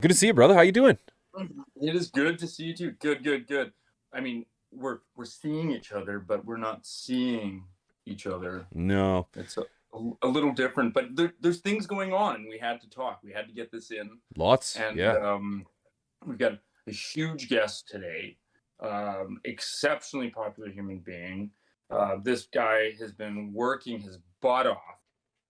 Good to see you, brother. How you doing? It is good to see you too. Good, good, good. I mean, we're seeing each other, but we're not seeing each other. No. It's a little different, but there's things going on, and we had to talk. We had to get this in, Lots. and Yeah. we've got a huge guest today. Exceptionally popular human being. This guy has been working his butt off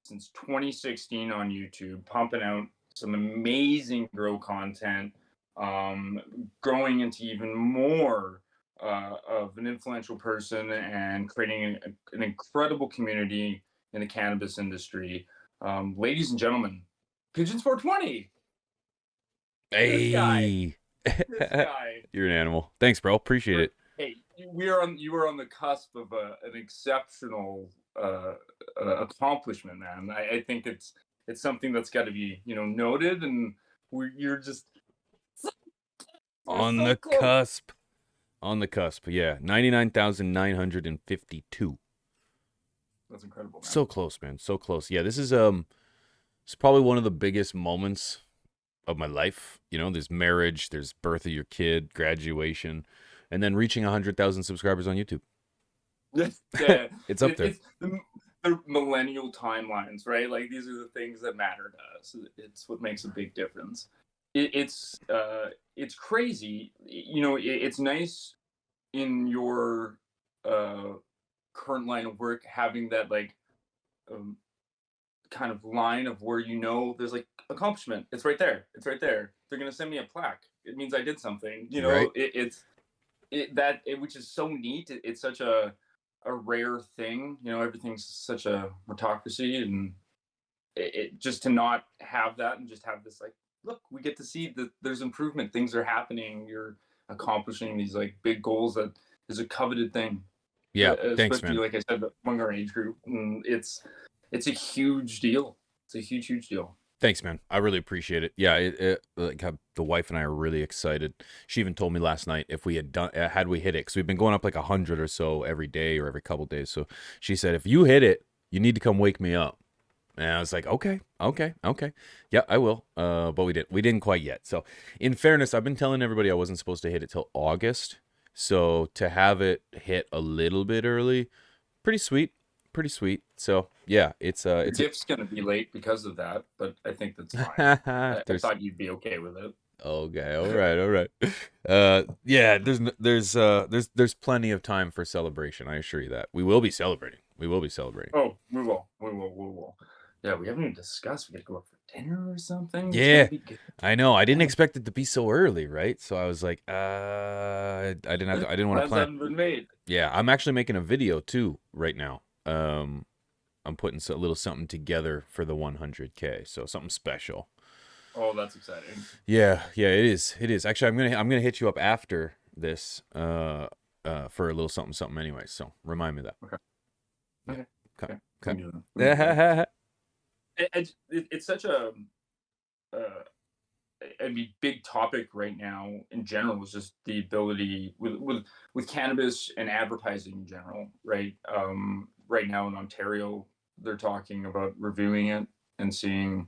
since 2016 on YouTube, pumping out some amazing grow content, um, growing into even more of an influential person and creating an incredible community in the cannabis industry. Ladies and gentlemen, Pigeons 420. This guy, Hey. this guy. You're an animal. Thanks, bro. Appreciate it. Hey, we are on. You are on the cusp of an exceptional accomplishment, man. I think it's something that's got to be noted, and you're just you're On so the close. cusp. On the cusp. Yeah. 99,952. That's incredible, man. So close, man. So close. Yeah, this is it's probably one of the biggest moments of my life. There's marriage, there's birth of your kid, graduation, and then reaching 100,000 subscribers on YouTube. Yeah, It's up there. it's the millennial timelines, right? Like these are the things that matter to us. It's what makes a big difference. It's crazy. It's nice in your uh, current line of work having that like um, kind of line of where there's like accomplishment. It's right there. It's right there. They're gonna send me a plaque. It means I did something. Right? Which is so neat. It's such a rare thing. Everything's such a meritocracy, and just to not have that and just have this like, look, we get to see that there's improvement. Things are happening. You're accomplishing these like big goals that is a coveted thing, Yeah. Thanks, especially man. like I said among our age group. And it's a huge deal. It's a huge, huge deal. Thanks, man. I really appreciate it. Yeah, like the wife and I are really excited. She even told me last night if we had we hit it, because we've been going up like 100 or so every day or every couple days. So she said, if you hit it, you need to come wake me up. And I was like, okay, okay, okay, yeah, I will. But we didn't quite yet. So, in fairness, I've been telling everybody I wasn't supposed to hit it till August. So to have it hit a little bit early, pretty sweet, pretty sweet. So yeah, Your it's a gift's going to be late because of that, but I think that's fine. I there's thought you'd be okay with it. okay, all right, all right. Yeah, there's plenty of time for celebration. I assure you that we will be celebrating. We will be celebrating. Oh, we will. We will. We will. Yeah, we haven't even discussed. We got to go out for dinner or something. It's going Yeah, to be good. I know. I didn't Yeah. expect it to be so early, right? So I was like, I didn't want to Plans plan. haven't been made. Yeah, I'm actually making a video too right now. I'm putting a little something together for the 100K, so something special. Oh, that's exciting. Yeah, yeah, it is. It is. Actually, I'm gonna hit you up after this, for a little something something anyway. So remind me of that. Okay. Yeah. Okay. Okay. Okay. We Okay. can do that. We can do that. It's such uh, big topic right now in general is just the ability with cannabis and advertising in general, right? Right now in Ontario, they're talking about reviewing it and seeing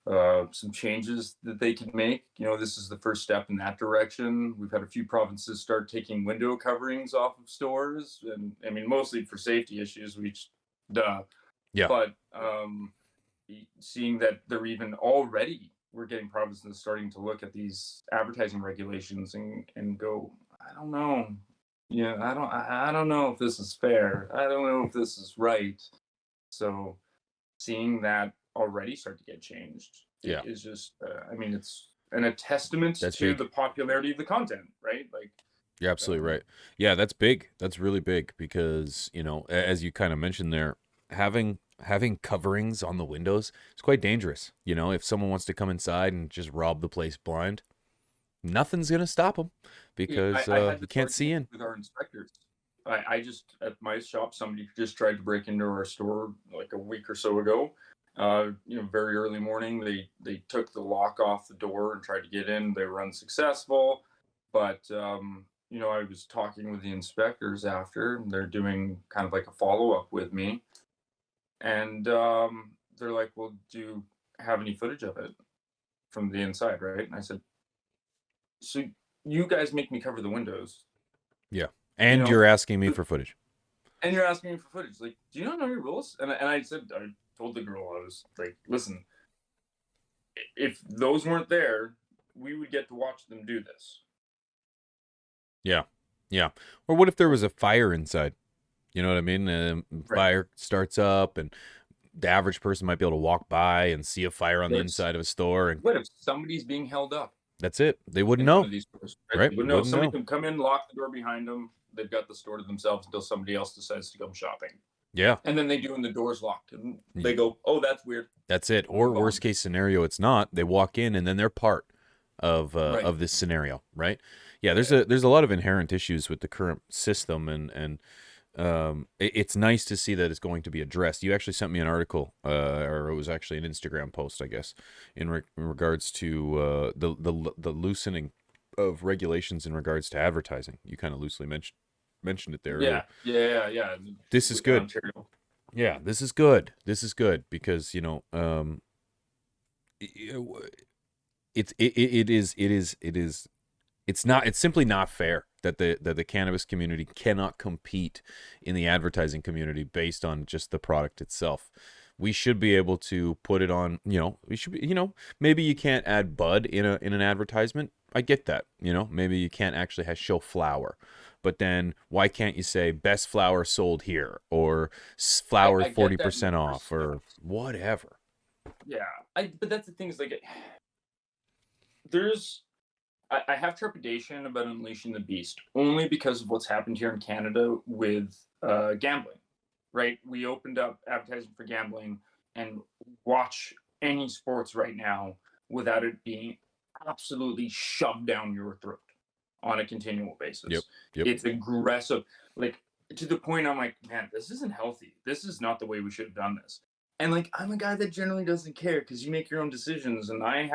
some changes that they can make. This is the first step in that direction. We've had a few provinces start taking window coverings off of stores, and I mean mostly for safety issues, which duh. Yeah. But seeing that they're even already we're getting provinces starting to look at these advertising regulations and go, I don't know. Yeah, I don't know if this is fair. I don't know if this is right. So seeing that already start to get changed Yeah. is just I mean it's a testament That's to big. the popularity of the content, right? Like You're absolutely um right. Yeah, that's big. That's really big because, as you kind of mentioned there, having coverings on the windows is quite dangerous. If someone wants to come inside and just rob the place blind, nothing's gonna stop them because I had you this can't see argument in. with our inspectors. I just at my shop, somebody just tried to break into our store like a week or so ago. Very early morning, they took the lock off the door and tried to get in. They were unsuccessful, but I was talking with the inspectors after, and they're doing kind of like a follow up with me, and they're like, "Well, do you have any footage of it?" from the inside, right? And I said, so you guys make me cover the windows, Yeah. you And know, you're asking me for footage. and you're asking me for footage. Like, do you not know your rules? And I said, I told the girl, I was like, listen, if those weren't there, we would get to watch them do this. Yeah. Yeah. Or what if there was a fire inside? You know what I mean? Right. Fire starts up, and the average person might be able to walk by and see a fire on the There's inside of a store, and what if somebody's being held up that's it. They wouldn't in one know, of these stores? Right? right? They would know. Wouldn't Somebody know. can come in, lock the door behind them. They've got the store to themselves until somebody else decides to come shopping. Yeah. And then they do, and the door's locked, and they go, "Oh, that's weird." That's it. Or worst case scenario, it's not. They walk in and then they're part Right. of this scenario, right? Yeah, there's a lot of inherent issues with the current system, and it's nice to see that it's going to be addressed. You actually sent me an article, or it was actually an Instagram post, I guess, in regards to the loosening of regulations in regards to advertising. You kind of loosely mentioned it there earlier. Yeah. This is With good. Ontario. Yeah, this is good. This is good because it's simply not fair that the cannabis community cannot compete in the advertising community based on just the product itself. We should be able to put it on, we should be, maybe you can't add bud in an advertisement. I get that. Maybe you can't actually show flower. But then why can't you say best flower sold here, or flower I get that 40% off, or respect. whatever? Yeah. But that's the thing is like, there's I have trepidation about unleashing the beast only because of what's happened here in Canada with gambling. Right? We opened up advertising for gambling, and watch any sports right now without it being absolutely shoved down your throat on a continual Yep. basis. Yep. It's aggressive, like to the point I'm like, man, this isn't healthy. This is not the way we should have done this. And like, I'm a guy that generally doesn't care because you make your own decisions, and I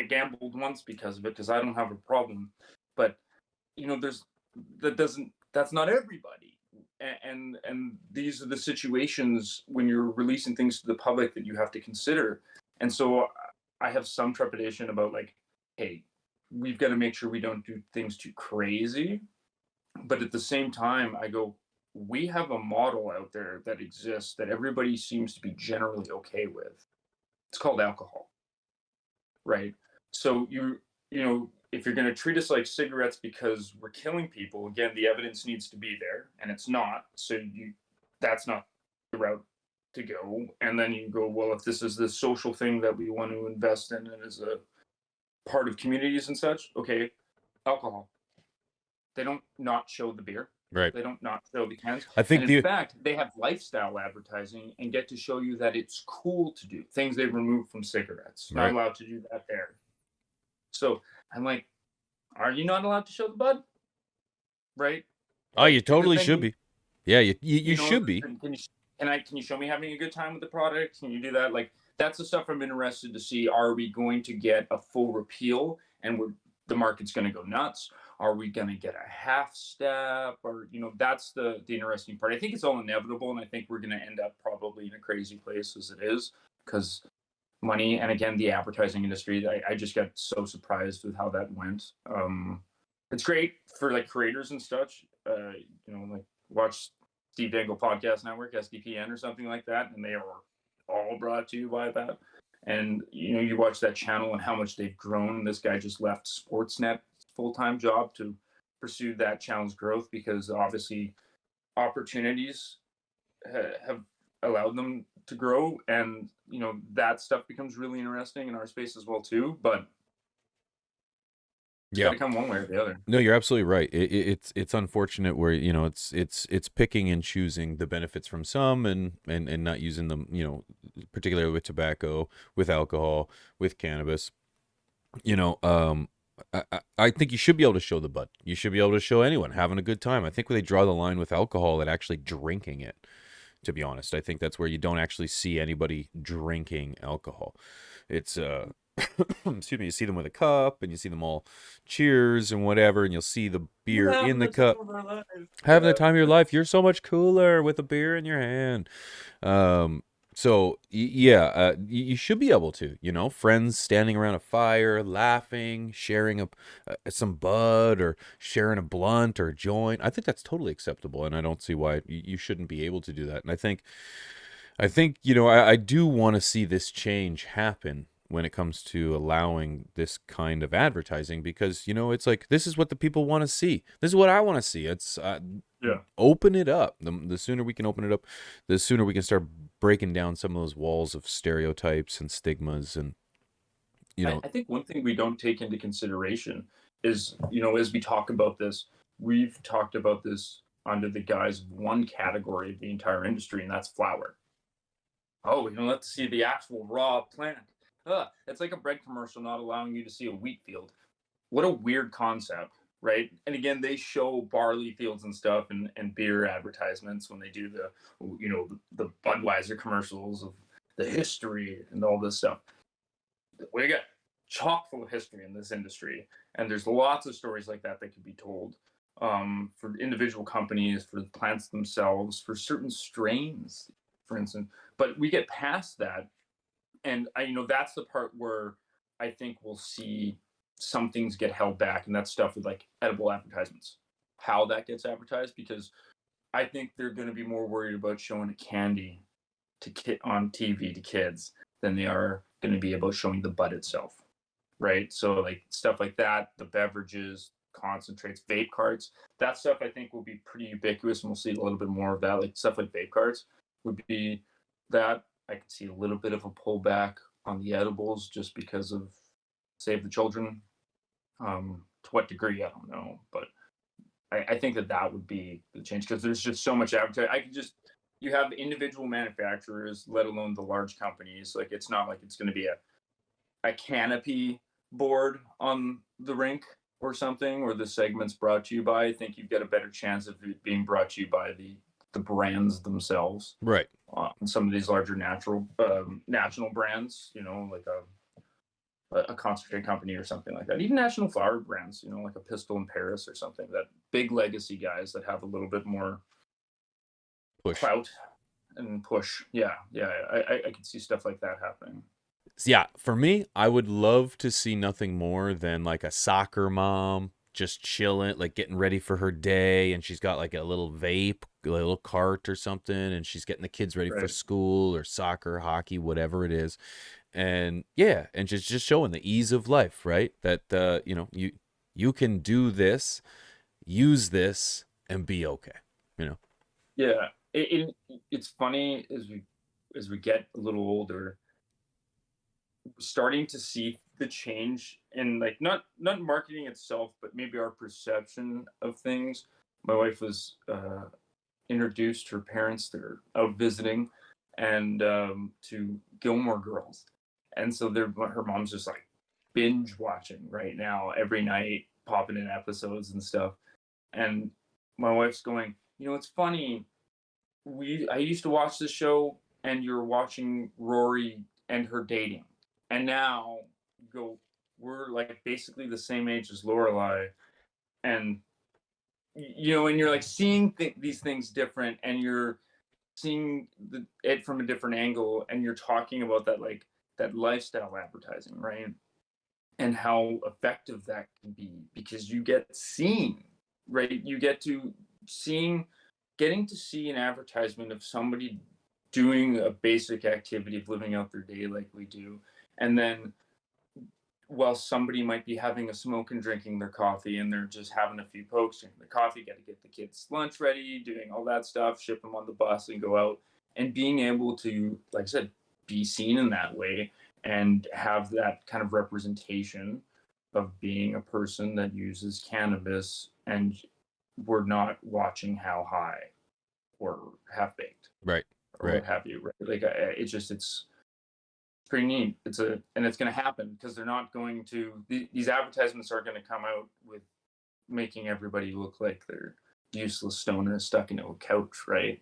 gambled once because of it because I don't have a problem. But there's that's not everybody, and these are the situations when you're releasing things to the public that you have to consider. And so I have some trepidation about like, hey, we've got to make sure we don't do things too crazy, but at the same time I go, we have a model out there that exists that everybody seems to be generally okay with. It's called alcohol, right? So if you're going to treat us like cigarettes because we're killing people, again, the evidence needs to be there, and it's not. So that's not the route to go. And then you go, well, if this is the social thing that we want to invest in and as a part of communities and such, okay, alcohol. They don't not show the beer. Right. They don't not show the cans. I think And in fact, they have lifestyle advertising and get to show you that it's cool to do things they've removed from cigarettes. Not Right. allowed to do that there. So I'm like, are you not allowed to show the bud? Right? Oh, you totally should be. Yeah, you know, should be. Can you show me having a good time with the product? Can you do that? Like, that's the stuff I'm interested to see. Are we going to get a full repeal and the market's going to go nuts? Are we going to get a half step? Or that's the interesting part. I think it's all inevitable, and I think we're going to end up probably in a crazy place as it is because money, and again, the advertising industry. I just got so surprised with how that went. It's great for like creators and such. Like watch Steve Dangle Podcast Network, SDPN, or something like that, and they are all brought to you by that. And you watch that channel and how much they've grown. This guy just left Sportsnet full-time job to pursue that channel's growth because obviously opportunities have allowed them to grow, and that stuff becomes really interesting in our space as well too. But it's got to come one way or the other. No, you're absolutely right. It's unfortunate where it's picking and choosing the benefits from some, and not using them. Particularly with tobacco, with alcohol, with cannabis. I think you should be able to show the bud. You should be able to show anyone having a good time. I think where they draw the line with alcohol at actually drinking it. To be honest, I think that's where you don't actually see anybody drinking alcohol. It's excuse me, you see them with a cup, and you see them all cheers and whatever, and you'll see the beer in the cup. Having the time of your life. You're so much cooler with a beer in your hand. So yeah, you should be able to, friends standing around a fire, laughing, sharing some bud or sharing a blunt or a joint. I think that's totally acceptable, and I don't see why you shouldn't be able to do that. And I think I do want to see this change happen when it comes to allowing this kind of advertising because it's like this is what the people want to see. This is what I want to see. It's Yeah. open it up. The sooner we can open it up, the sooner we can start breaking down some of those walls of stereotypes and stigmas and you know I think one thing we don't take into consideration is, as we talk about this, we've talked about this under the guise of one category of the entire industry, and that's flour. Oh, we don't let to see the actual raw plant. It's like a bread commercial not allowing you to see a wheat field. What a weird concept, right? And again, they show barley fields and stuff and beer advertisements when they do the Budweiser commercials of the history and all this stuff. We got chock full of history in this industry, and there's lots of stories like that that could be told, for individual companies, for the plants themselves, for certain strains, for instance. But we get past that, and that's the part where I think we'll see some things get held back, and that's stuff with like edible advertisements, how that gets advertised, because I think they're going to be more worried about showing a candy on TV to kids than they are going to be about showing the bud itself, right? So like stuff like that, the beverages, concentrates, vape carts, that stuff I think will be pretty ubiquitous, and we'll see a little bit more of that. Like stuff like vape carts would be that. I could see a little bit of a pullback on the edibles just because of save the children. To what degree, I don't know, but I think that would be the change because there's just so much advertising. I could just you have individual manufacturers, let alone the large companies. Like it's not like it's going to be a canopy board on the rink or something, or the segment's brought to you by. I think you've got a better chance of it being brought to you by the brands themselves. right. Some of these larger national brands, like a concentrate company or something like that. Even national flower brands, like a Pistol in Paris or something. That big legacy guys that have a little bit more Push. clout and push. Yeah, yeah, I could see stuff like that happening. Yeah, for me, I would love to see nothing more than like a soccer mom just chilling, like getting ready for her day, and she's got like a little vape, a little cart or something, and she's getting the kids ready for Right. school or soccer, hockey, whatever it is. And yeah, and just showing the ease of life, right? That you can do this, use this, and be okay. You know. Yeah. It's funny as we get a little older, starting to see the change in like not marketing itself, but maybe our perception of things. My wife was introduced her parents that are out visiting, and to Gilmore Girls, and so her mom's just like binge watching right now every night, popping in episodes and stuff. And my wife's going, it's funny. I used to watch this show, and you're watching Rory and her dating, and now go we're like basically the same age as Lorelai, and and you're like seeing these things different, and you're seeing it from a different angle, and you're talking about that like that lifestyle advertising, right? And how effective that can be because you get seen, right? You get to seeing getting to see an advertisement of somebody doing a basic activity of living out their day like we do, and then while somebody might be having a smoke and drinking their coffee, and they're just having a few pokes, drinking the coffee, got to get the kids lunch ready, doing all that stuff, ship them on the bus and go out, and being able to, like I said, be seen in that way and have that kind of representation of being a person that uses cannabis, and we're not watching how high or half baked Right. or Right. what have you, right? Like it's pretty neat. It's going to happen because they're not going to these advertisements are going to come out with making everybody look like they're useless stoners stuck into a couch, right?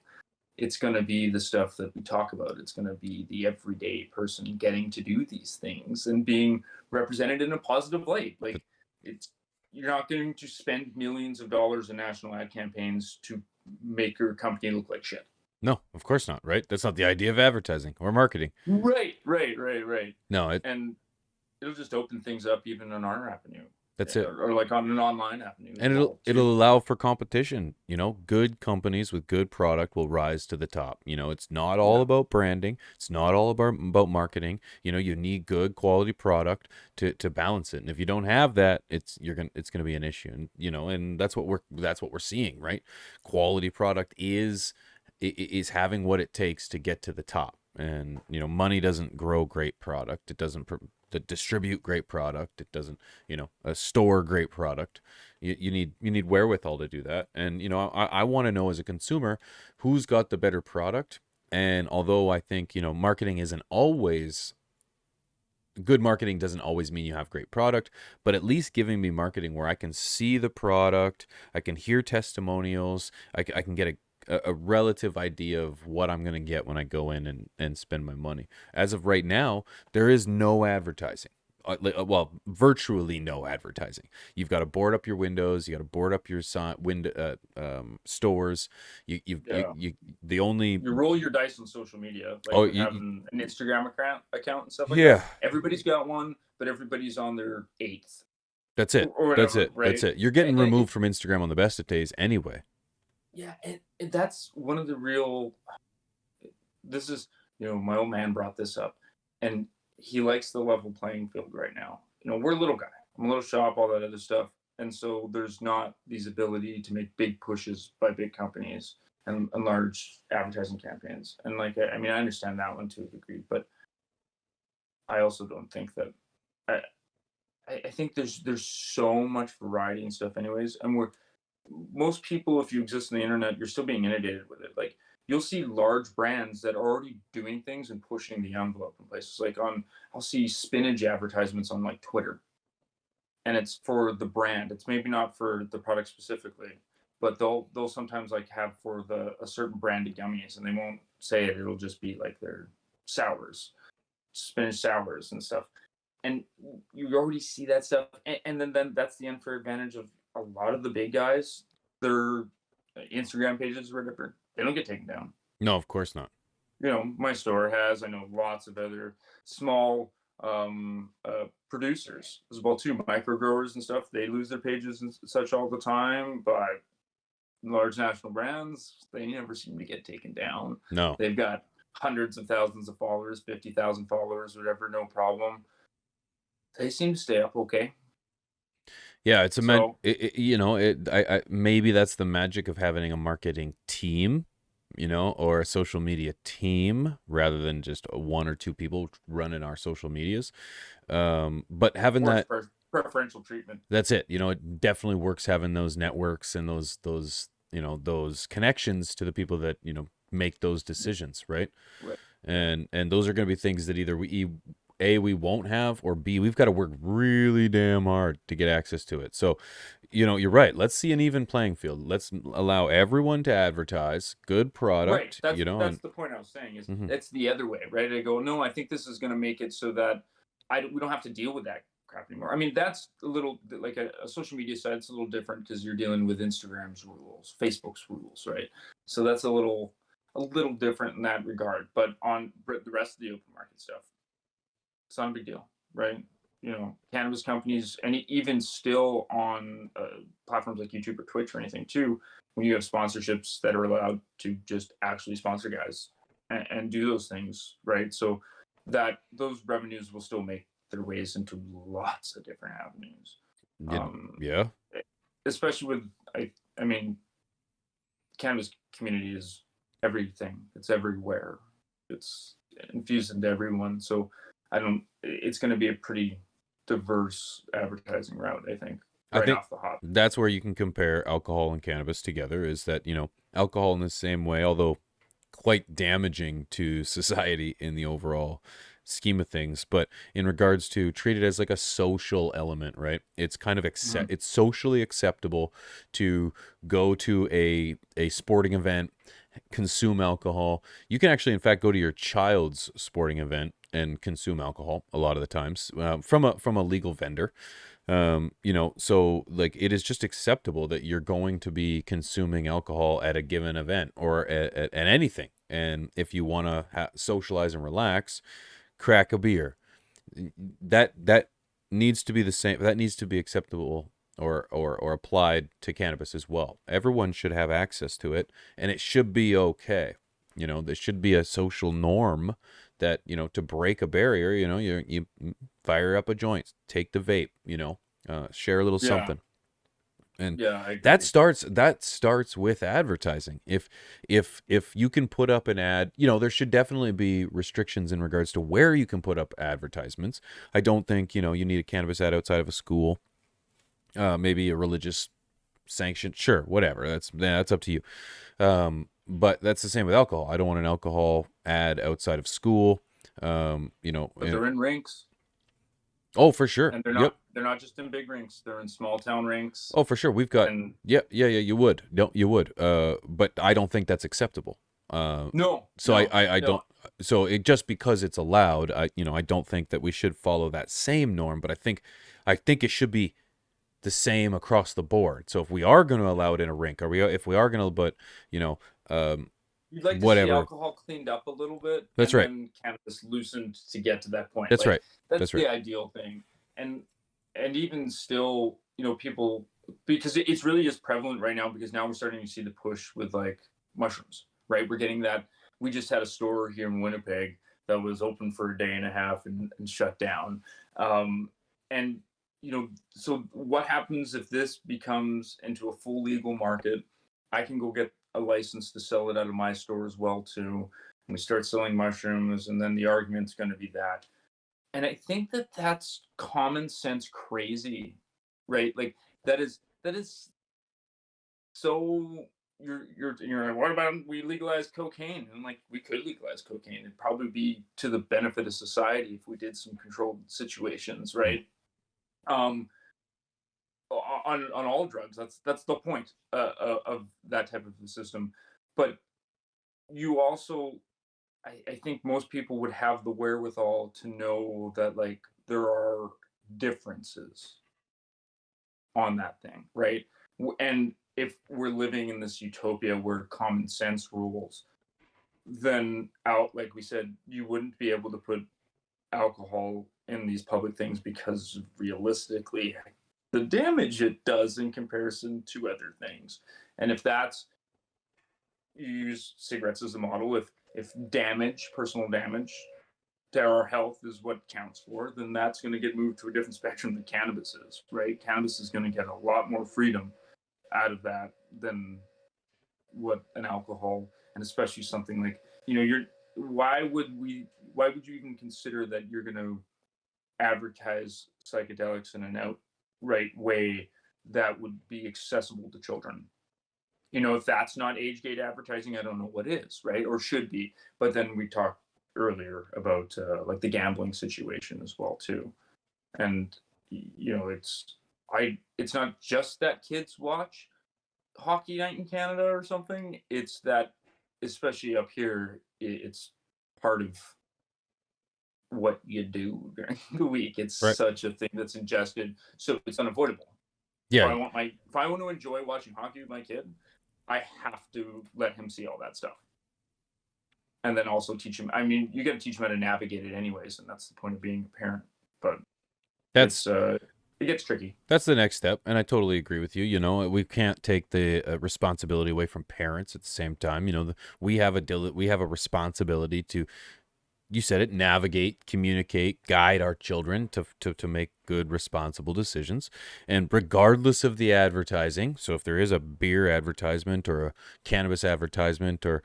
It's going to be the stuff that we talk about. It's going to be the everyday person getting to do these things and being represented in a positive light. Like it's you're not going to spend millions of dollars in national ad campaigns to make your company look like shit. No, of course not, right? That's not the idea of advertising or marketing. Right. No, And it'll just open things up even on our avenue, that's it. or like on an online avenue as And it'll well too. it'll allow for competition. Good companies with good product will rise to the top. It's not all Yeah, about branding. It's not all about marketing. You need good quality product to balance it. And if you don't have that, it's gonna be an issue. And that's what we're seeing, right? Quality product is having what it takes to get to the top. And money doesn't grow great product. It doesn't to distribute great product. It doesn't store great product. You need wherewithal to do that. And I want to know, as a consumer, who's got the better product. And although I think marketing isn't always good, marketing doesn't always mean you have great product, but at least giving me marketing where I can see the product, I can hear testimonials, I can get a relative idea of what I'm going to get when I go in and spend my money. As of right now, there is no advertising. Well, virtually no advertising. You've got to board up your windows. You got to board up your stores. yeah. The only. You roll your dice on social media, like Oh, with having an Instagram account and stuff like that. yeah. Everybody's got one, but everybody's on their eighth That's it. or That's whatever, it. That's right? it. You're getting And removed from Instagram on the best of days anyway. yeah, and that's one of the real. This is, my old man brought this up, and he likes the level playing field right now. We're a little guy. I'm a little shop, all that other stuff, and so there's not these ability to make big pushes by big companies and large advertising campaigns. And like, I mean, I understand that one to a degree, but I also don't think that. I think there's so much variety and stuff, anyways, and most people, if you exist on the internet, you're still being inundated with it. Like, you'll see large brands that are already doing things and pushing the envelope in places. Like, I'll see spinach advertisements on like Twitter, and it's for the brand. It's maybe not for the product specifically, but they'll sometimes like have for the a certain brand of gummies, and they won't say it. It'll just be like their sours, spinach sours and stuff. And you already see that stuff, and then that's the unfair advantage of a lot of the big guys. Their Instagram pages or whatever, they don't get taken down. No, of course not. My store has. I know lots of other small producers as well too, micro growers and stuff. They lose their pages and such all the time, but large national brands, they never seem to get taken down. No. They've got hundreds of thousands of followers, 50,000 followers, whatever, no problem. They seem to stay up okay. Yeah, So maybe that's the magic of having a marketing team, or a social media team rather than just one or two people running our social medias. But having works that, preferential treatment. that's it. It definitely works having those networks and those connections to the people that, make those decisions, right? Right. And those are going to be things that either we won't have, or B, we've got to work really damn hard to get access to it. So, you're right. Let's see an even playing field. Let's allow everyone to advertise good Right. product, That's and the point I was saying. Is mhm. it's the other way, right? I go, no, I think this is going to make it so that we don't have to deal with that crap anymore. I mean, that's a little like a social media side. It's a little different because you're dealing with Instagram's rules, Facebook's rules, right? So that's a little different in that regard. But on the rest of the open market stuff, it's not a big deal, right? Cannabis companies, and even still on platforms like YouTube or Twitch or anything too, when you have sponsorships that are allowed to just actually sponsor guys and do those things, right? So that those revenues will still make their ways into lots of different avenues. Um, Yeah. Especially with, I mean, cannabis community is everything. It's everywhere. It's infused into everyone. So it's going to be a pretty diverse advertising route, I think, I right think off the hop. that's where you can compare alcohol and cannabis together, is that, alcohol in the same way, although quite damaging to society in the overall scheme of things, but in regards to treat it as like a social element, right? It's kind of Mhm. it's socially acceptable to go to a sporting event, consume alcohol. You can actually, in fact, go to your child's sporting event and consume alcohol a lot of the times, from a legal vendor. So like, it is just acceptable that you're going to be consuming alcohol at a given event, or at anything, And if you want to socialize and relax, crack a beer. That needs to be the same. That needs to be acceptable or applied to cannabis as well. Everyone should have access to it, and it should be okay. There should be a social norm that, to break a barrier, you fire up a joint, take the vape, share a little Yeah. something. And Yeah, I that agree. starts with advertising. If you can put up an ad, there should definitely be restrictions in regards to where you can put up advertisements. I don't think, you need a cannabis ad outside of a school. Maybe a religious sanction, sure, whatever. That's up to you. But that's the same with alcohol. I don't want an alcohol ad outside of school. But they're in rinks, Oh, for sure. and Yep. they're not just in big rinks. They're in small town rinks, Oh, for sure. We've got. and Yeah. You would. No, you would. But I don't think that's acceptable. no, So no, I no. don't. So just because it's allowed, I don't think that we should follow that same norm. But I think it should be the same across the board. So if we are going to allow it in a rink, if we are going to, but You'd like to see whatever. alcohol cleaned up a little bit, That's and right. then cannabis loosened to get to that point. That's right. That's That's the right. ideal thing. And even still, people, because it's really just prevalent right now, because now we're starting to see the push with like mushrooms, right? We're getting that. We just had a store here in Winnipeg that was open for a day and a half and shut down. And so what happens if this becomes into a full legal market? I can go get a license to sell it out of my store as well too. And we start selling mushrooms, and then the argument's going to be that. And I think that that's common sense crazy, right? Like that is so. You're like, what about we legalize cocaine? And like, we could legalize cocaine. It'd probably be to the benefit of society if we did some controlled situations, Mm. right? Um, on all drugs. That's the point of that type of a system. But you also, I think most people would have the wherewithal to know that like there are differences on that thing, right? And if we're living in this utopia where common sense rules, then out, like we said, you wouldn't be able to put alcohol in these public things, because realistically the damage it does in comparison to other things. And if that's, you use cigarettes as a model, if damage, personal damage to our health is what counts for, then that's going to get moved to a different spectrum than cannabis is, right? Cannabis is going to get a lot more freedom out of that than what an alcohol, and especially something like, you're, why would you even consider that you're going to advertise psychedelics in an outright way that would be accessible to children? If that's not age gate advertising, I don't know what is, right? Or should be. But then we talked earlier about like the gambling situation as well too. And it's not just that kids watch hockey night in Canada or something. It's that, especially up here, it's part of what you do during the week. It's Right. such a thing that's ingested, so it's unavoidable. Yeah. If I want to enjoy watching hockey with my kid, I have to let him see all that stuff, and then also teach him. I mean, you got to teach him how to navigate it, anyways, and that's the point of being a parent. But That's it's it gets tricky. That's the next step, and I totally agree with you. We can't take the responsibility away from parents at the same time. We have a responsibility to, you said it, navigate, communicate, guide our children to make good, responsible decisions. And regardless of the advertising, so if there is a beer advertisement or a cannabis advertisement, or,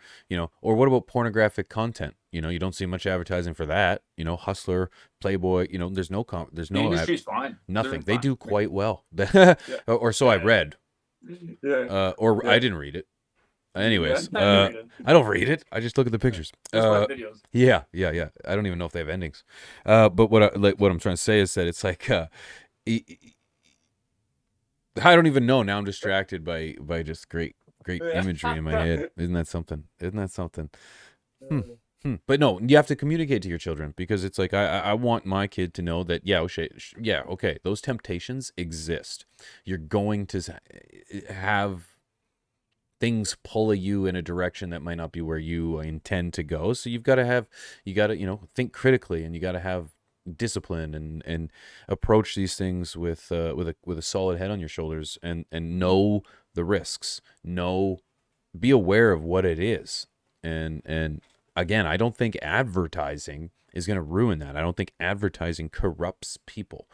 or what about pornographic content? You don't see much advertising for that. Hustler, Playboy, there's no there's The no industry's fine. nothing. They're They do fine. quite well. Yeah. Or so I Yeah. read. Yeah. Or Yeah. I didn't read it. Anyways, Yeah. I didn't read it. I don't read it. I just look at the pictures. Just watch videos. Yeah. I don't even know if they have endings. But what I'm trying to say is that it's like, I don't even know. Now I'm distracted by just great imagery in my head. Isn't that something? But no, you have to communicate to your children, because it's like, I want my kid to know that, okay, those temptations exist. You're going to have things pull you in a direction that might not be where you intend to go. So you've got to have, you got to, think critically, and you got to have discipline, and approach these things with a solid head on your shoulders, and know the risks, be aware of what it is. And again, I don't think advertising is going to ruin that. I don't think advertising corrupts people,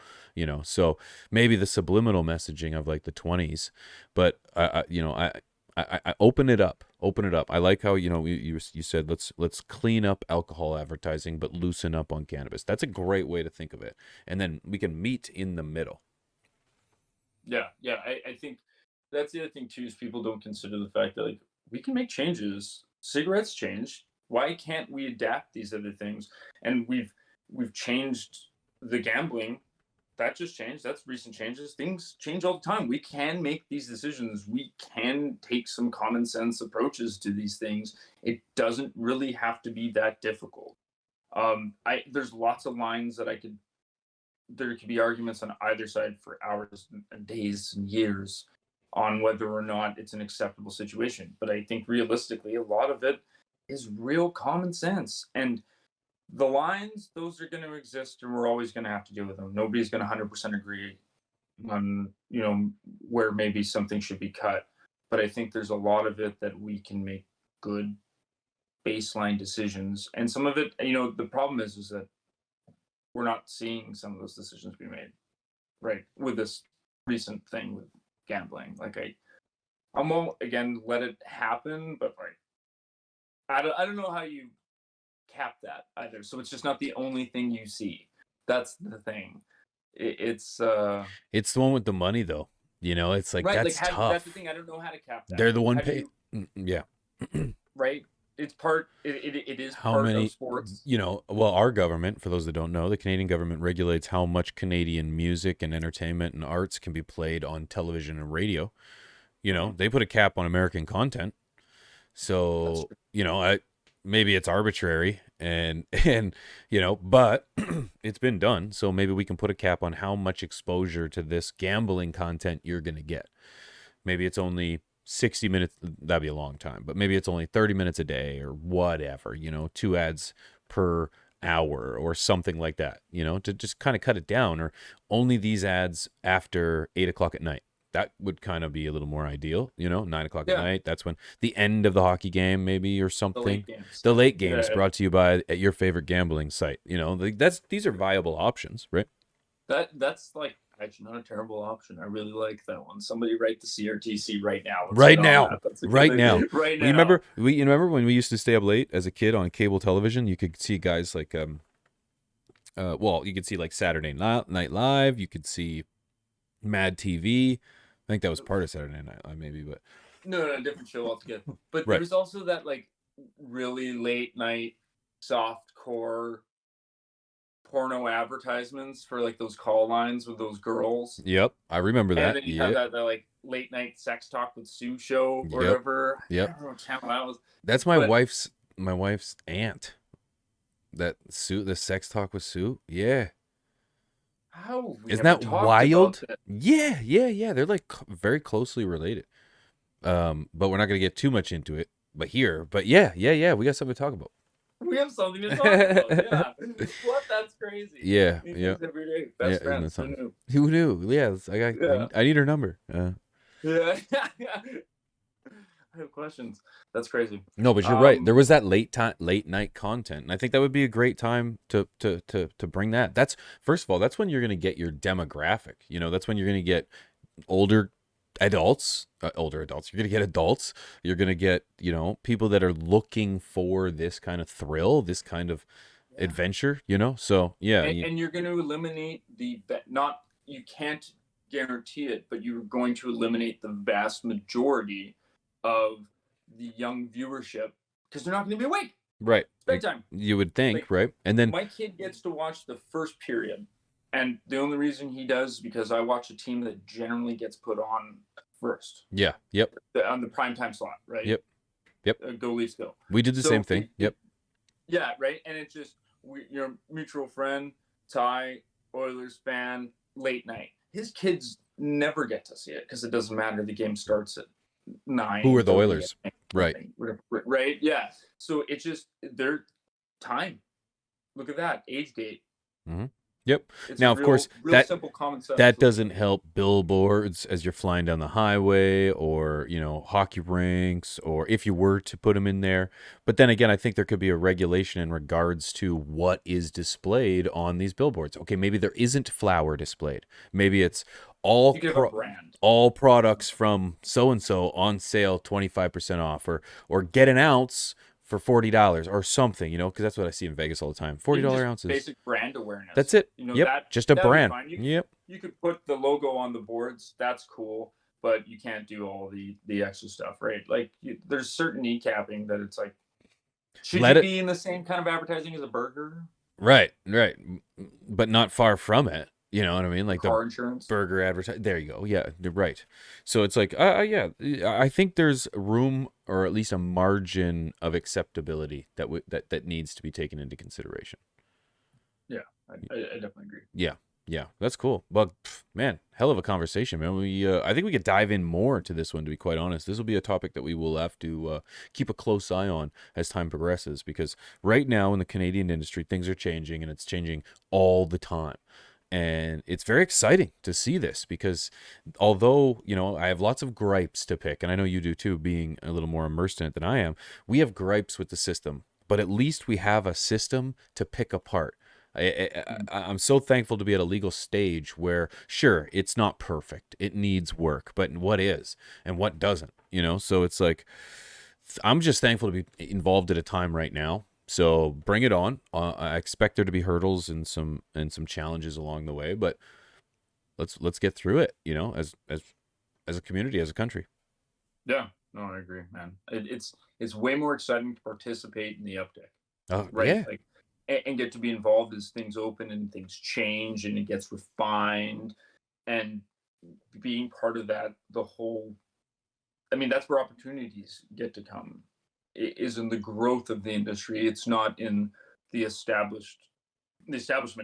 so maybe the subliminal messaging of like the 20s, but I open it up. I like how you said let's clean up alcohol advertising, but loosen up on cannabis. That's a great way to think of it, and then we can meet in the middle. Yeah, yeah. I think that's the other thing too, is people don't consider the fact that like we can make changes. Cigarettes change. Why can't we adapt these other things? And we've changed the gambling. That just changed. That's recent changes. Things change all the time. We can make these decisions. We can take some common sense approaches to these things. It doesn't really have to be that difficult. I There's lots of lines that there could be arguments on either side for hours and days and years on whether or not it's an acceptable situation. But I think realistically, a lot of it is real common sense. And the lines, those are going to exist, and we're always going to have to deal with them. Nobody's going to 100% agree on, where maybe something should be cut. But I think there's a lot of it that we can make good baseline decisions. And some of it, the problem is that we're not seeing some of those decisions be made, right? With this recent thing with gambling, like I'm all again let it happen, but like I don't know how you cap that either. So it's just not the only thing you see. That's the thing. It's It's the one with the money, though. It's like right. that's That's the tough. thing. I don't know how to cap that. They're the Like, one how do pay. you Yeah. right? It's part. It is How part of many? sports. Well, our government, for those that don't know, the Canadian government regulates how much Canadian music and entertainment and arts can be played on television and radio. They put a cap on American content. So, I maybe it's arbitrary, and but it's been done. So maybe we can put a cap on how much exposure to this gambling content you're going to get. Maybe it's only 60 minutes. That'd be a long time, but maybe it's only 30 minutes a day or whatever, 2 ads per hour or something like that, to just kind of cut it down, or only these ads after 8 o'clock at night. That would kind of be a little more ideal, 9 o'clock at Yeah, night. That's when the end of the hockey game, maybe, or the something. late games. The late Yeah, games brought to you by at your favorite gambling site. These are viable options, right? that's like actually not a terrible option. I really like that one. Somebody write the CRTC right now. Let's Right get on now. that. That's a good Right now. idea. Right You now. remember when we used to stay up late as a kid on cable television? You could see guys like you could see like Saturday Night Live, you could see Mad TV. I think that was part of Saturday Night Live, maybe, but No, different show altogether. But right. there's also that like really late night soft core porno advertisements for like those call lines with those girls. Yep, I remember And that. then you have Yep. that like late night sex talk with Sue show or Yep. whatever. I Yep. don't remember what channel that was. That's But my wife's aunt. That Sue, the sex talk with Sue. Yeah. how we Isn't never that talked about wild? that. Yeah. They're like very closely related. But we're not going to get too much into it. But yeah. We got something to talk about. We have something to talk about. Yeah. What? That's crazy. Yeah. These Yeah. things every day. Yeah. Best Isn't that friends. Who something? knew? Who knew? Yes. Yeah. I need her number. Yeah. I have questions. That's crazy. No, but you're right. There was that late night content, and I think that would be a great time to bring that. That's first of all, that's when you're going to get your demographic. That's when you're going to get older adults. Older adults. You're going to get adults. You're going to get people that are looking for this kind of thrill, this kind of adventure. So yeah, and you're going to eliminate not you can't guarantee it, but you're going to eliminate the vast majority of the young viewership because they're not going to be awake. Right. It's bedtime. You would think, Like, right? And then my kid gets to watch the first period, and the only reason he does is because I watch a team that generally gets put on first. yeah, yep, On the primetime slot, right? Yep. Go Leafs, go. We did the same thing. Yep. Yeah, right. And it's just your mutual friend, Ty, Oilers fan, late night. His kids never get to see it because it doesn't matter. The game starts at Who are the 9:30 Oilers? at Right. night, right? Yeah. So it's just their time. Look at that age gate. Hmm. Yep. It's a Now, of course, real simple common sense that little doesn't thing. help billboards as you're flying down the highway, or hockey rinks, or if you were to put them in there. But then again, I think there could be a regulation in regards to what is displayed on these billboards. Okay, maybe there isn't flour displayed. Maybe it's all You could have a brand. all products from so and so on sale, 25% off, or get an ounce for $40 or something, because that's what I see in Vegas all the time. Even $40 just ounces. basic brand awareness. That's it. You know, Yep. Just a that would be brand. fine. Yep. You could put the logo on the boards. That's cool, but you can't do all the extra stuff, right? Like there's certain kneecapping that it's like, should Let you it. be in the same kind of advertising as a burger? Right. But not far from it. You know what I mean? Like the Car insurance. burger advertise. There you go. Yeah, you're right. So it's like, yeah, I think there's room, or at least a margin of acceptability that needs to be taken into consideration. Yeah, I definitely agree. Yeah, that's cool. But man, hell of a conversation, man. I think we could dive in more to this one. To be quite honest, this will be a topic that we will have to keep a close eye on as time progresses, because right now in the Canadian industry, things are changing, and it's changing all the time. And it's very exciting to see this, because although, I have lots of gripes to pick, and I know you do too, being a little more immersed in it than I am, we have gripes with the system, but at least we have a system to pick apart. I'm so thankful to be at a legal stage where, sure, it's not perfect. It needs work, but what is and what doesn't, So it's like, I'm just thankful to be involved at a time right now. So bring it on. I expect there to be hurdles and some challenges along the way, but let's get through it. As a community, as a country. Yeah, no, I agree, man. It's way more exciting to participate in the uptick, Oh right? yeah, Like, and get to be involved as things open and things change and it gets refined, and being part of that the whole. I mean, that's where opportunities get to come. It is in the growth of the industry. It's not in the establishment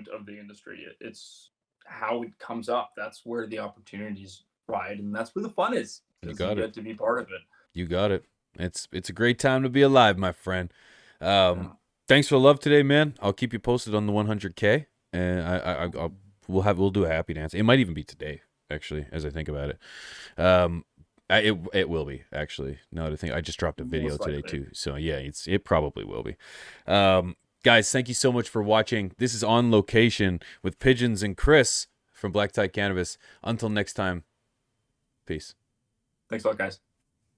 of the industry. It's how it comes up. That's where the opportunities ride, and that's where the fun is, you because you got it. get to be part of it. You got it. It's a great time to be alive, my friend. Yeah. Thanks for the love today, man. I'll keep you posted on the 100K, and we'll do a happy dance. It might even be today, actually, as I think about it. It will be, actually. Now that I think, I just dropped a video Most today likely. too, so yeah, it probably will be. Guys, thank you so much for watching. This is On Location with Pigeons and Chris from Black Tie Cannabis. Until next time, peace. Thanks a lot, guys.